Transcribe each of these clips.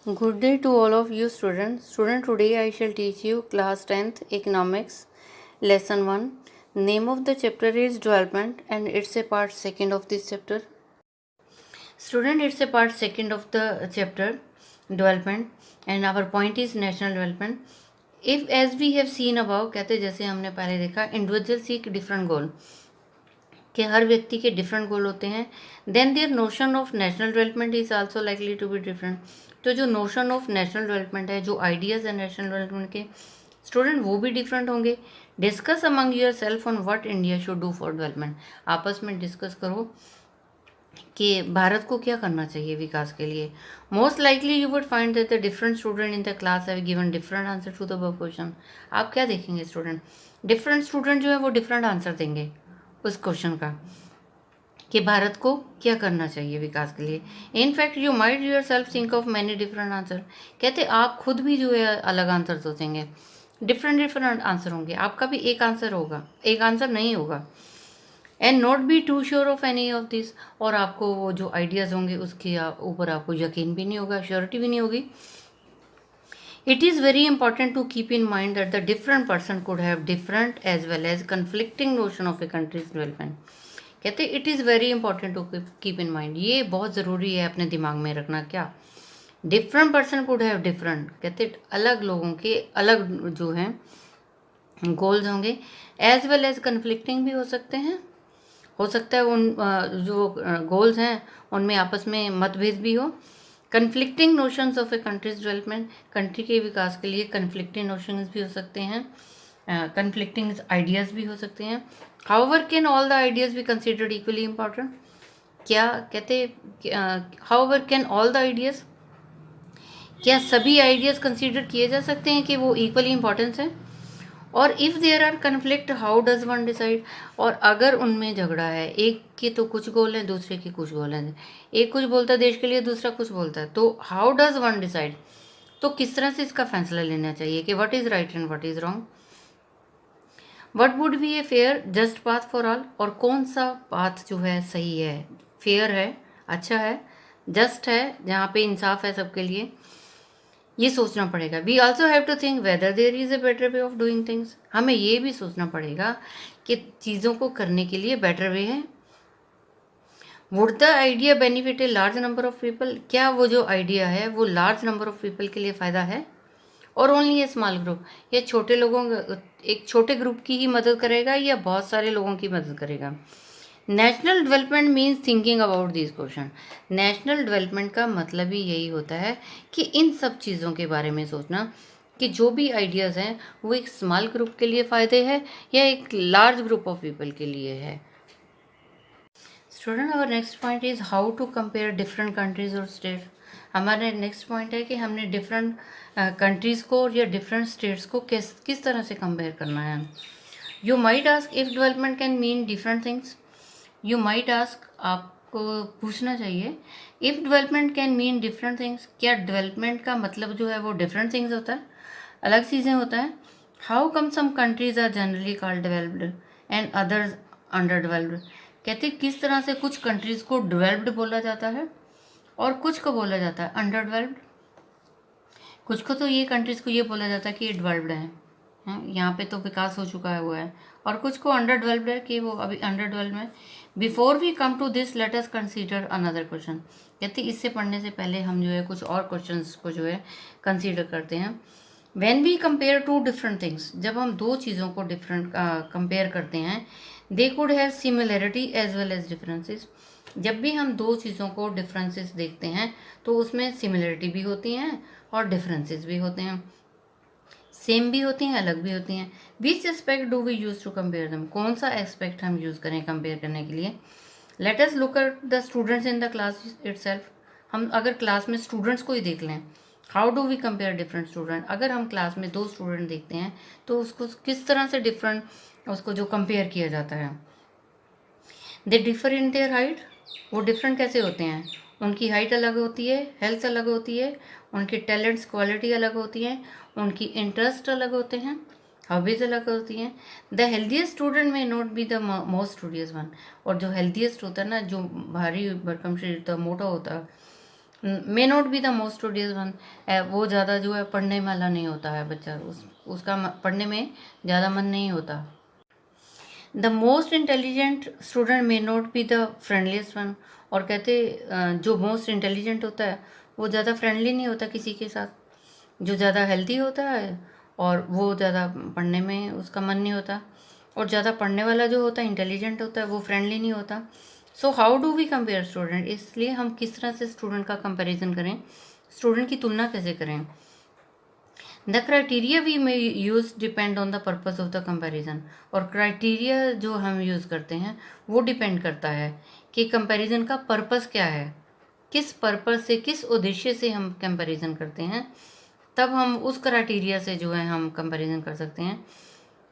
Good day to all of you students. Today I shall teach you class 10th economics lesson 1. Name of the chapter is development and it's a part second of this chapter. Student, it's a part second of the chapter development and our point is national development. If as we have seen above, कहते जैसे हमने पहले देखा, individual seek different गोल, कि हर व्यक्ति के different goal होते हैं. Then their notion of national development is also likely to be different. तो जो नोशन ऑफ नेशनल डेवलपमेंट है, जो आइडियाज़ है नेशनल डेवलपमेंट के, स्टूडेंट वो भी डिफरेंट होंगे. Discuss among your self on what India should do for development. आपस में डिस्कस करो कि भारत को क्या करना चाहिए विकास के लिए. Most likely you would find that the different student in the class have given different answer to the above question. आप क्या देखेंगे स्टूडेंट, डिफरेंट स्टूडेंट जो है वो डिफरेंट आंसर देंगे उस क्वेश्चन का कि भारत को क्या करना चाहिए विकास के लिए. In fact you might your self think of many different answer. कहते आप खुद भी जो है अलग आंसर सोचेंगे, डिफरेंट आंसर होंगे. आपका भी एक आंसर होगा, एक आंसर नहीं होगा. And not be too sure of any of this. और आपको वो जो आइडियाज़ होंगे उसके ऊपर आपको यकीन भी नहीं होगा, श्योरिटी भी नहीं होगी. It is very important to keep in mind that the different person could have different as well as conflicting notion of a country's development. कहते it is very important to keep in mind. ये बहुत ज़रूरी है अपने दिमाग में रखना. क्या different person could have different, कहते अलग लोगों के अलग जो हैं गोल्स होंगे. एज वेल एज कन्फ्लिक्टिंग भी हो सकते हैं. हो सकता है उन जो गोल्स हैं उनमें आपस में मतभेद भी हो. Conflicting notions of A countries development, country के विकास के लिए कन्फ्लिक्टिंग नोशंस भी हो सकते हैं, कन्फ्लिक्टिंग आइडियाज़ भी हो सकते हैं. However can all the ideas be considered equally important. क्या कहते however can all the ideas, क्या सभी आइडियाज़ कंसिडर किए जा सकते हैं कि वो इक्वली इम्पॉर्टेंस है. और if there are conflict how does one decide. और अगर उनमें झगड़ा है, एक के तो कुछ गोल हैं, दूसरे के कुछ गोल हैं, एक कुछ बोलता है देश के लिए, दूसरा कुछ बोलता है, तो हाउ डज वन डिसाइड. तो किस तरह से इसका फैसला लेना चाहिए कि what is right and what is wrong. What would be a fair just path for all. और कौन सा पाथ जो है सही है, फेयर है, अच्छा है, जस्ट है, जहाँ पे इंसाफ है सबके लिए, ये सोचना पड़ेगा. We also have to think whether there is a better way of doing things. हमें ये भी सोचना पड़ेगा कि चीज़ों को करने के लिए बेटर वे है. Would the idea benefit a large number of people. क्या वो जो आइडिया है वो लार्ज नंबर ऑफ पीपल के लिए फ़ायदा है, और ओनली ए स्मॉल ग्रुप, या छोटे लोगों, एक छोटे ग्रुप की ही मदद करेगा या बहुत सारे लोगों की मदद करेगा. National development means thinking about this question. National development का मतलब ही यही होता है कि इन सब चीज़ों के बारे में सोचना कि जो भी आइडियाज़ हैं वो एक स्मॉल ग्रुप के लिए फ़ायदे है या एक लार्ज ग्रुप ऑफ पीपल के लिए है. Student, our next point is how to compare different countries और स्टेट. हमारे नेक्स्ट पॉइंट है कि हमने डिफरेंट कंट्रीज़ को या डिफरेंट स्टेट्स को किस तरह से कंपेयर करना है. You might ask if development can mean different things. You might ask, आपको पूछना चाहिए, if development can mean different things, क्या डेवलपमेंट का मतलब जो है वो डिफरेंट थिंग्स होता है, अलग चीज़ें होता है. How come some countries are generally called developed and others under developed. कहते किस तरह से कुछ कंट्रीज़ को डेवलप्ड बोला जाता है और कुछ को बोला जाता है अंडर डेवलप्ड. कुछ को तो ये कंट्रीज़ को ये बोला जाता है कि ये डेवलप्ड है, यहाँ पे तो विकास हो चुका है वो है, और कुछ को अंडर डेवलप्ड है कि वो अभी अंडर डेवलप्ड है. Before we come to this let us consider another question. कहते इससे पढ़ने से पहले हम जो है कुछ और क्वेश्चंस को जो है कंसीडर करते हैं. When we compare two different things, जब हम दो चीज़ों को डिफरेंट कंपेयर करते हैं, they could have similarity as well as differences. जब भी हम दो चीज़ों को डिफरेंसेस देखते हैं तो उसमें सिमिलरिटी भी होती हैं और डिफरेंसेस भी होते हैं, सेम भी होती हैं, अलग भी होती हैं. Which aspect do we use to compare them. कौन सा एस्पेक्ट हम यूज़ करें कंपेयर करने के लिए. Let us look at the students in the class itself. हम अगर क्लास में स्टूडेंट्स को ही देख लें, how do we compare different student. अगर हम क्लास में दो स्टूडेंट देखते हैं तो उसको किस तरह से डिफरेंट उसको जो कंपेयर किया जाता है. They differ in their height. वो डिफरेंट कैसे होते हैं, उनकी हाइट अलग होती है, हेल्थ अलग होती है, उनकी टैलेंट्स क्वालिटी अलग होती है, उनकी इंटरेस्ट अलग होते हैं, हॉबीज़ अलग होती हैं. द हेल्थीएस्ट स्टूडेंट में not be the most studious one. और जो हेल्थीएस्ट होता है ना, जो भारी भरकम शरीर होता है, मोटा होता है, may not be the most studious one, वो ज़्यादा जो है पढ़ने वाला नहीं होता है बच्चा, उसका पढ़ने में ज़्यादा मन नहीं होता। The most intelligent student may not be the फ्रेंडलीस्ट one, और कहते जो मोस्ट इंटेलिजेंट होता है वो ज़्यादा फ्रेंडली नहीं होता किसी के साथ, जो ज़्यादा हेल्दी होता है और वो ज़्यादा पढ़ने में उसका मन नहीं होता, और ज़्यादा पढ़ने वाला जो होता है इंटेलिजेंट होता है वो फ्रेंडली नहीं होता। So how do we compare student, इसलिए हम किस तरह से स्टूडेंट का कंपैरिजन करें, स्टूडेंट की तुलना कैसे करें। The criteria we may use depend on the purpose of the comparison, और क्राइटेरिया जो हम यूज़ करते हैं वो डिपेंड करता है कि कंपैरिजन का पर्पस क्या है, किस पर्पस से, किस उद्देश्य से हम कंपैरिजन करते हैं, तब हम उस क्राइटेरिया से जो है हम कंपैरिजन कर सकते हैं।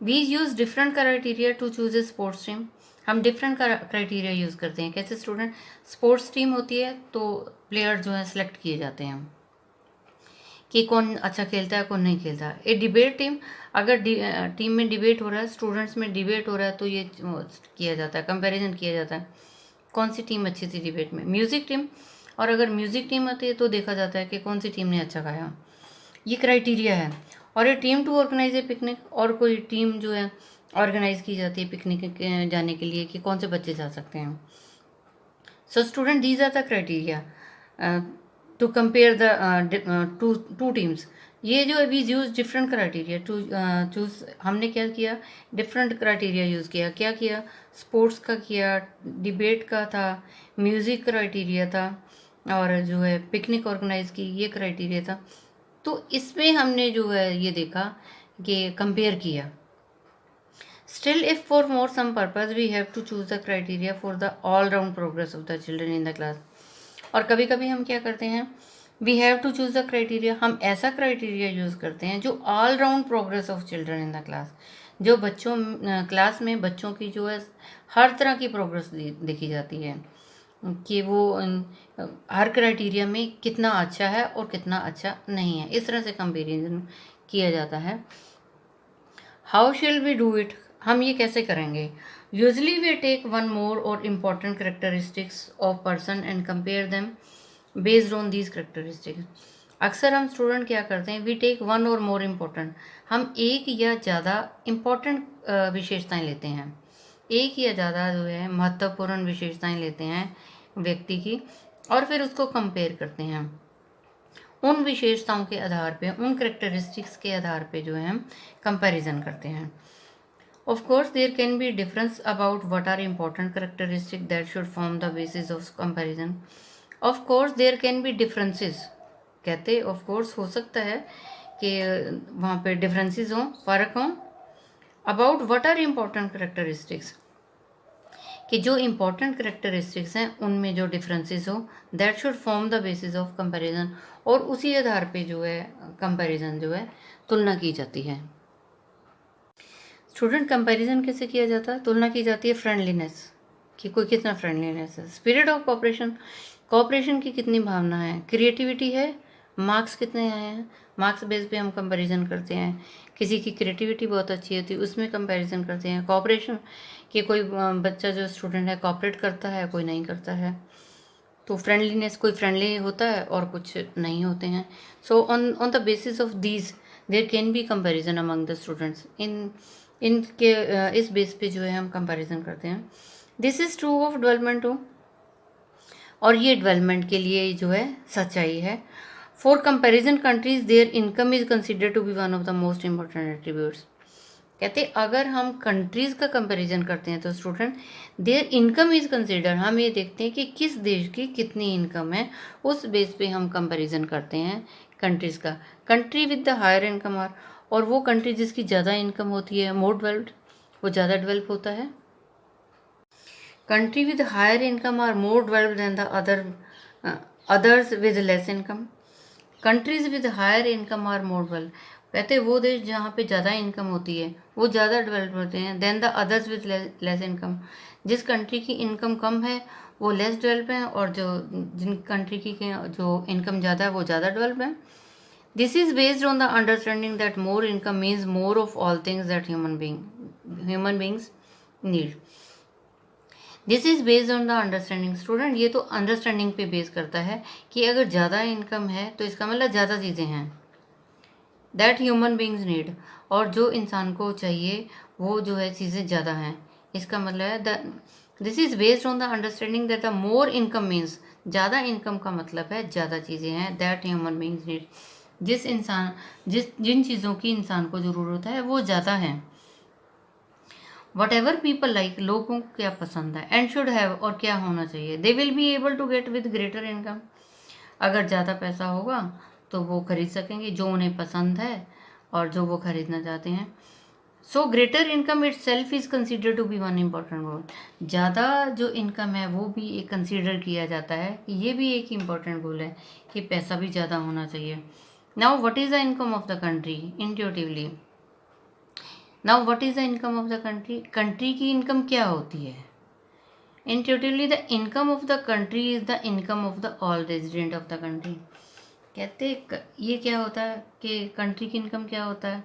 We use different criteria to choose a sports team, हम डिफरेंट क्राइटेरिया यूज़ करते हैं। कैसे स्टूडेंट, स्पोर्ट्स टीम होती है तो प्लेयर जो है सिलेक्ट किए जाते हैं कि कौन अच्छा खेलता है कौन नहीं खेलता। ए डिबेट टीम, अगर टीम में डिबेट हो रहा है, स्टूडेंट्स में डिबेट हो रहा है, तो ये किया जाता है, कंपैरिजन किया जाता है कौन सी टीम अच्छी थी डिबेट में। म्यूज़िक टीम, और अगर म्यूज़िक टीम आती है तो देखा जाता है कि कौन सी टीम ने अच्छा गाया। ये क्राइटेरिया है। और ये team to organise a picnic, और कोई टीम जो है ऑर्गेनाइज की जाती है पिकनिक जाने के लिए कि कौन से बच्चे जा सकते हैं। So student, these are the criteria to compare the two teams. ये जो we use different criteria to choose, हमने क्या किया, डिफरेंट क्राइटेरिया यूज़ किया। क्या किया, स्पोर्ट्स का किया, डिबेट का था, म्यूज़िक क्राइटेरिया था, और जो है पिकनिक ऑर्गेनाइज की, ये क्राइटेरिया था। तो इसमें हमने जो है ये देखा कि कंपेयर किया। Still if for more some purpose we have to choose the criteria for the all round progress of the children in the class. और कभी कभी हम क्या करते हैं, we have to choose the criteria, हम ऐसा क्राइटेरिया यूज़ करते हैं जो all round progress of children in the class, जो बच्चों क्लास में बच्चों की जो है हर तरह की प्रोग्रेस देखी जाती है कि वो हर क्राइटेरिया में कितना अच्छा है और कितना अच्छा नहीं है। इस तरह से कंपेरिजन किया जाता है। How shall we do it, हम ये कैसे करेंगे। Usually we take one more or important characteristics of person and compare them based on these characteristics. अक्सर हम स्टूडेंट क्या करते हैं, वी टेक वन और मोर इम्पोर्टेंट, हम एक या ज़्यादा इम्पॉर्टेंट विशेषताएं लेते हैं, एक या ज़्यादा जो है महत्वपूर्ण विशेषताएं लेते हैं व्यक्ति की, और फिर उसको कंपेयर करते हैं। उन विशेषताओं के आधार पे, उन करेक्टरिस्टिक्स के आधार पे जो है हम कंपैरिजन करते हैं। Of course there can be difference about what are important characteristic that should form the basis of comparison. Of course there can be differences, कहते ऑफ कोर्स हो सकता है कि वहाँ पे डिफरेंसेस हों, फ़र्क हों, about what are important characteristics, कि जो इम्पोर्टेंट करेक्टरिस्टिक्स हैं उनमें जो डिफरेंसेस हो, that should form the basis of comparison, और उसी आधार पे जो है कंपैरिजन जो है तुलना की जाती है। स्टूडेंट, कंपैरिजन कैसे किया जाता है, तुलना की जाती है फ्रेंडलीनेस, कि कोई कितना फ्रेंडलीनेस है, स्पिरिट ऑफ कोऑपरेशन, कोऑपरेशन की कितनी भावना है, क्रिएटिविटी है, मार्क्स कितने आए हैं, मार्क्स बेस पे हम कंपैरिजन करते हैं। किसी की क्रिएटिविटी बहुत अच्छी होती है उसमें कंपैरिजन करते हैं। कोऑपरेशन, कि कोई बच्चा जो स्टूडेंट है कोऑपरेट करता है, कोई नहीं करता है, तो फ्रेंडलीनेस, कोई फ्रेंडली होता है और कुछ नहीं होते हैं। So on the basis of these there can be comparison among the students, इनके इस बेस पे जो है हम कंपैरिजन करते हैं। This is true of development too, और ये डेवलपमेंट के लिए जो है सच्चाई है। For comparison countries their income is considered to be one of the most important attributes, कहते अगर हम कंट्रीज़ का कंपैरिजन करते हैं तो student their income is consider, हम ये देखते हैं कि किस देश की कितनी इनकम है, उस बेस पे हम कंपैरिजन करते हैं कंट्रीज़ का। Country with the higher income are, और वो कंट्री जिसकी ज़्यादा इनकम होती है, मोर डेवलप्ड, वो ज़्यादा डेवलप होता है। Country with higher income are more developed than the others with less income. Countries with higher income are more developed, कहते हैं वो देश जहाँ पे ज़्यादा इनकम होती है वो ज़्यादा डेवलप होते हैं than the others with less income. जिस कंट्री की इनकम कम है वो लेस डेवलप है, और जो जिन कंट्री की जो इनकम ज़्यादा है वो ज़्यादा डेवलप है। This is based on the understanding that more income means more of all things that human beings need. This is based on the understanding. Student ये तो अंडरस्टैंडिंग पे बेस करता है कि अगर ज़्यादा इनकम है तो इसका मतलब ज़्यादा चीज़ें हैं, दैट ह्यूमन बींग्स नीड, और जो इंसान को चाहिए वो जो है चीज़ें ज़्यादा हैं। इसका मतलब है this is based on the understanding that the more income means, ज़्यादा इनकम का मतलब है ज़्यादा चीज़ें हैं, दैट ह्यूमन बींग्स नीड, जिन चीज़ों की इंसान को ज़रूरत है वो ज़्यादा है। वट एवर पीपल लाइक, लोगों को क्या पसंद है, एंड शुड हैव, और क्या होना चाहिए, they will be able to get with greater income, अगर ज़्यादा पैसा होगा तो वो खरीद सकेंगे जो उन्हें पसंद है और जो वो खरीदना चाहते हैं। सो ग्रेटर इनकम इट सेल्फ is consider to be one important goal, ज़्यादा जो इनकम है वो भी एक कंसिडर किया जाता है कि ये भी एक इम्पॉर्टेंट गोल है कि पैसा भी ज़्यादा होना चाहिए। Now what is the income of the country intuitively. Now what is the income of the country, country की इनकम क्या होती है। Intuitively the income of the country is the income of the all resident of the country. कहते ये क्या होता है कि कंट्री की इनकम क्या होता है,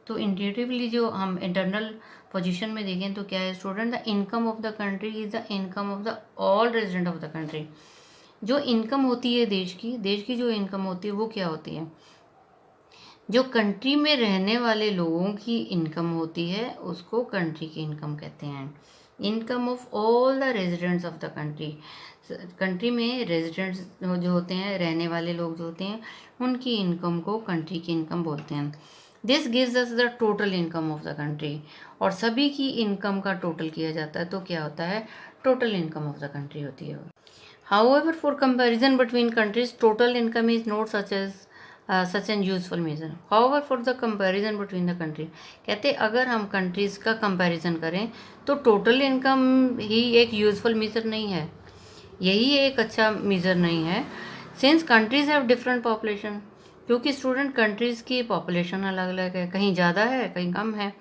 तो इंट्यूटिवली जो हम इंटरनल पोजीशन में देखें तो क्या है student, the income of the country is the income of the all resident of the country. जो इनकम होती है देश की जो इनकम होती है वो क्या होती है, जो कंट्री में रहने वाले लोगों की इनकम होती है उसको कंट्री की इनकम कहते हैं। Income of all the residents of the country, country में रेजिडेंट्स जो होते हैं, रहने वाले लोग जो होते हैं, उनकी इनकम को कंट्री की इनकम बोलते हैं। This gives us the total income of the country, और सभी की इनकम का टोटल किया जाता है तो क्या होता है, total income of the country होती है। However for comparison between countries total income is not such an useful measure. However for the comparison between the country, कहते अगर हम कंट्रीज़ का कंपैरिजन करें तो टोटल इनकम ही एक यूजफुल मेजर नहीं है, यही एक अच्छा मेजर नहीं है। Since countries have different population, क्योंकि स्टूडेंट कंट्रीज़ की पॉपुलेशन अलग अलग है, कहीं ज़्यादा है कहीं कम है।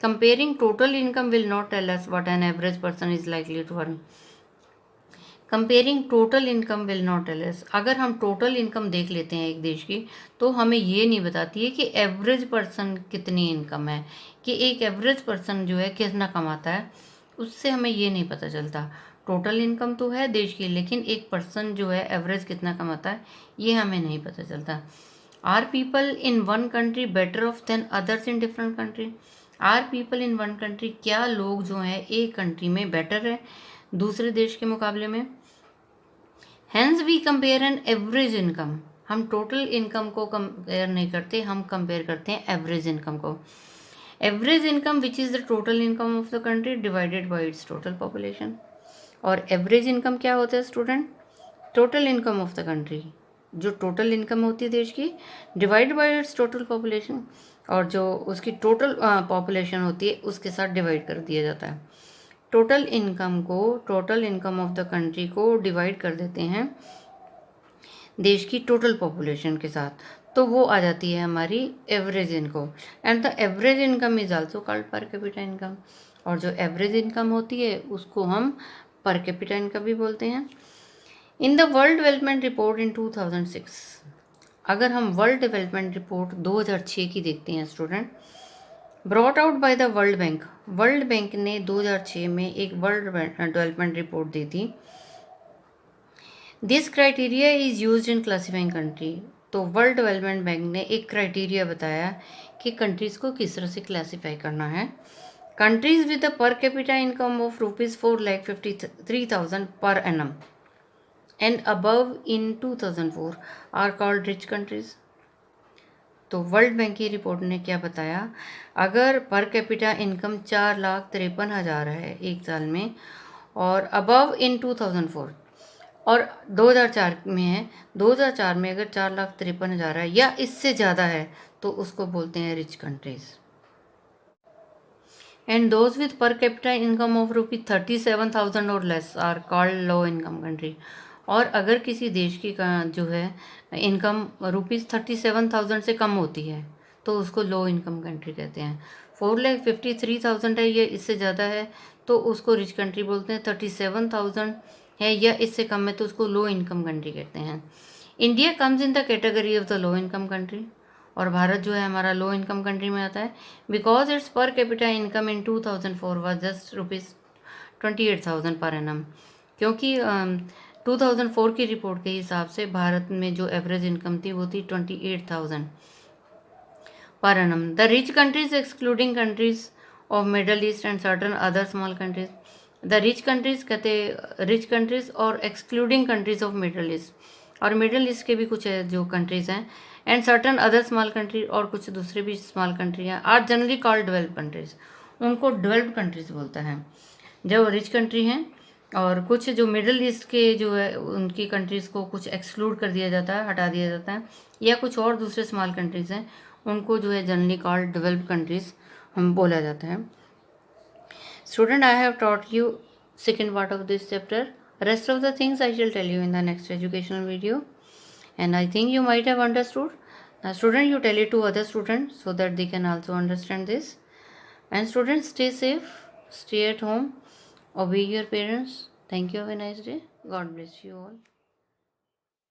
Comparing total income will not tell us what an average person is likely to earn. Comparing total income will not tell us, अगर हम टोटल इनकम देख लेते हैं एक देश की तो हमें ये नहीं बताती है कि एवरेज पर्सन कितनी इनकम है, कि एक एवरेज पर्सन जो है कितना कमाता है, उससे हमें ये नहीं पता चलता। टोटल इनकम तो है देश की, लेकिन एक पर्सन जो है एवरेज कितना कमाता है ये हमें नहीं पता चलता। Are people in one country better off than others in different country, are people in one country, क्या लोग जो हैं एक कंट्री में बेटर है दूसरे देश के मुकाबले में। Hence we compare an average income, हम टोटल इनकम को कंपेयर नहीं करते, हम कंपेयर करते हैं एवरेज इनकम को। Average income which is the total income of the country divided by its total population. और एवरेज इनकम क्या होता है student, total income of the country, जो टोटल इनकम होती है देश की divide by its total population, और जो उसकी टोटल पॉपुलेशन होती है उसके साथ डिवाइड कर दिया जाता है। टोटल इनकम को, total income of the country को डिवाइड कर देते हैं देश की टोटल पॉपुलेशन के साथ, तो वो आ जाती है हमारी average income. And the average income is also called पर कैपिटा इनकम, और जो एवरेज इनकम होती है उसको हम पर कैपिटा इनकम भी बोलते हैं। In the world development report इन 2006, अगर हम वर्ल्ड डेवलपमेंट रिपोर्ट 2006 की देखते हैं student, brought out by the world bank ने 2006 में एक वर्ल्ड डेवलपमेंट रिपोर्ट दी थी। This criteria is used in classifying country, तो वर्ल्ड डेवलपमेंट बैंक ने एक क्राइटेरिया बताया कि कंट्रीज़ को किस तरह से क्लासीफाई करना है। Countries with the per capita income of ₹4,53,000 per annum and above in 2004 are called rich countries. तो वर्ल्ड बैंक की रिपोर्ट ने क्या बताया, अगर पर कैपिटा इनकम 4,53,000 है एक साल में और अबव इन 2004 और 2004 में है, 2004 में अगर 4,53,000 है या इससे ज़्यादा है तो उसको बोलते हैं rich countries. And those with per capita income of ₹37,000 और less are called low income country. और अगर किसी देश की जो है इनकम ₹37,000 से कम होती है तो उसको लो इनकम कंट्री कहते हैं। 4,53,000 है या इससे ज़्यादा है तो उसको रिच कंट्री बोलते हैं। 37,000 है या इससे कम है तो उसको लो इनकम कंट्री कहते हैं। India comes in the category of the low income country, और भारत जो है हमारा लो इनकम कंट्री में आता है, बिकॉज इट्स पर capita income in 2004 was just 28,000 per annum, क्योंकि 2004 की रिपोर्ट के हिसाब से भारत में जो एवरेज इनकम थी वो थी 28,000 per annum. The rich countries excluding countries of Middle East and certain other small countries, the rich countries कहते रिच कंट्रीज और excluding countries of Middle East, और मिडल ईस्ट के भी कुछ जो कंट्रीज हैं, and certain other small country, और कुछ दूसरे भी स्मॉल कंट्री हैं, are generally called develop countries, उनको डेवलप्ड कंट्रीज बोलता है। जो रिच कंट्री हैं और कुछ जो मिडल ईस्ट के जो है उनकी कंट्रीज़ को कुछ एक्सक्लूड कर दिया जाता है, हटा दिया जाता है, या कुछ और दूसरे स्मॉल कंट्रीज़ हैं उनको जो है जनरली कॉल्ड डेवलप्ड कंट्रीज़ हम बोला जाता है। Student, I have taught you second part of this chapter. Rest of the things I shall tell you in the next educational video, and I think you might have understood. Now, student, you tell it to other students so that they can also understand this. And students, stay safe, stay at home, obey your parents. Thank you. Have a nice day. God bless you all.